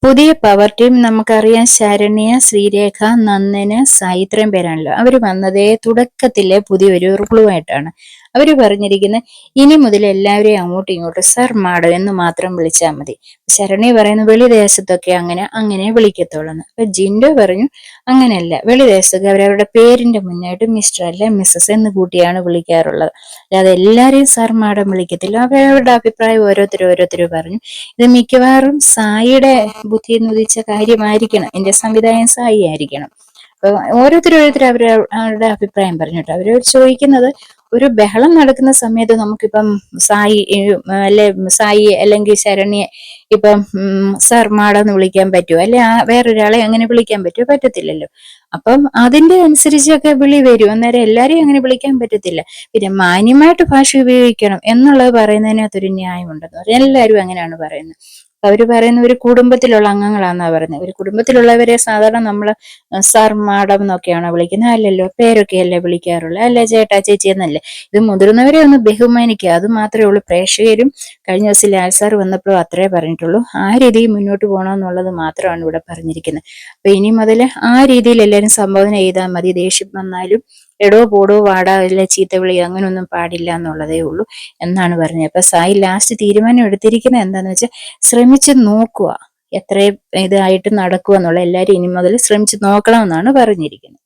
പുതിയ power team നമുക്കറിയാം. ശരണ്യ, ശ്രീരേഖ, നന്ദന്, സായി, ഇത്രയും പേരാണല്ലോ. അവര് വന്നതേ തുടക്കത്തിലെ പുതിയൊരു ക്ലൂ ആയിട്ടാണ്. അവര് പറഞ്ഞിരിക്കുന്നത് ഇനി മുതൽ എല്ലാവരെയും അങ്ങോട്ടും ഇങ്ങോട്ടും സർ മാഡം എന്ന് മാത്രം വിളിച്ചാൽ മതി. ശരണ്യ പറയുന്നു വെളിദേശത്തൊക്കെ അങ്ങനെ വിളിക്കത്തുള്ളൂ. അപ്പൊ ജിൻഡോ പറഞ്ഞു അങ്ങനെയല്ല, വെളിദേശത്തൊക്കെ അവരവരുടെ പേരിന്റെ മുന്നായിട്ട് മിസ്റ്റർ അല്ല മിസ്സസ് എന്ന് കൂട്ടിയാണ് വിളിക്കാറുള്ളത്. അല്ലാതെ എല്ലാരെയും സർ മാഡം വിളിക്കത്തില്ല. അവരവരുടെ അഭിപ്രായം ഓരോരുത്തരും പറഞ്ഞു. ഇത് മിക്കവാറും സായിയുടെ ബുദ്ധി എന്ന് ഉദിച്ച കാര്യമായിരിക്കണം. എന്റെ സംവിധായകൻ സായി ആയിരിക്കണം. അപ്പൊ ഓരോരുത്തരും അവരുടെ അഭിപ്രായം പറഞ്ഞിട്ട് അവര് ചോദിക്കുന്നത്, ഒരു ബഹളം നടക്കുന്ന സമയത്ത് നമുക്കിപ്പം സായി അല്ലെങ്കിൽ ശരണ്യെ ഇപ്പം സർ മാഡം വിളിക്കാൻ പറ്റുമോ? അല്ലെ വേറൊരാളെ അങ്ങനെ വിളിക്കാൻ പറ്റുമോ? പറ്റത്തില്ലല്ലോ. അപ്പം അതിന്റെ അനുസരിച്ചൊക്കെ വിളി വരും. അന്നേരം എല്ലാരെയും അങ്ങനെ വിളിക്കാൻ പറ്റത്തില്ല. പിന്നെ മാന്യമായിട്ട് ഭാഷ ഉപയോഗിക്കണം എന്നുള്ളത് പറയുന്നതിനകത്തൊരു ന്യായമുണ്ടെന്ന് പറയും. എല്ലാവരും അങ്ങനെയാണ് പറയുന്നത്. അവര് പറയുന്ന ഒരു കുടുംബത്തിലുള്ള അംഗങ്ങളാന്നാ പറയുന്നത്. ഒരു കുടുംബത്തിലുള്ളവരെ സാധാരണ നമ്മള് സാർ മാഡം എന്നൊക്കെയാണോ വിളിക്കുന്നത്? അല്ലല്ലോ, പേരൊക്കെയല്ലേ വിളിക്കാറുള്ളത്. അല്ലെ ചേട്ടാ ചേച്ചി എന്നല്ലേ. ഇത് മുതിർന്നവരെ ഒന്ന് ബഹുമാനിക്കുക, അത് മാത്രമേ ഉള്ളൂ. പ്രേക്ഷകരും കഴിഞ്ഞ ദിവസം ലാൽ സാർ വന്നപ്പോഴും അത്രേ പറഞ്ഞിട്ടുള്ളൂ. ആ രീതിയിൽ മുന്നോട്ട് പോകണമെന്നുള്ളത് മാത്രമാണ് ഇവിടെ പറഞ്ഞിരിക്കുന്നത്. അപ്പൊ ഇനി മുതൽ ആ രീതിയിൽ എല്ലാവരും സംബോധന ചെയ്താൽ മതി. ദേഷ്യം വന്നാലും എടോ പോടോ വാടാ അല്ലെ ചീത്തവിളി അങ്ങനൊന്നും പാടില്ല എന്നുള്ളതേ ഉള്ളൂ എന്നാണ് പറഞ്ഞത്. അപ്പൊ സായി ലാസ്റ്റ് തീരുമാനം എടുത്തിരിക്കുന്നത് എന്താന്ന് വെച്ചാൽ ശ്രമിച്ച് നോക്കുക, എത്രയും ഇതായിട്ട് നടക്കുക എന്നുള്ള. എല്ലാവരും ഇനി മുതൽ ശ്രമിച്ച് നോക്കണമെന്നാണ് പറഞ്ഞിരിക്കുന്നത്.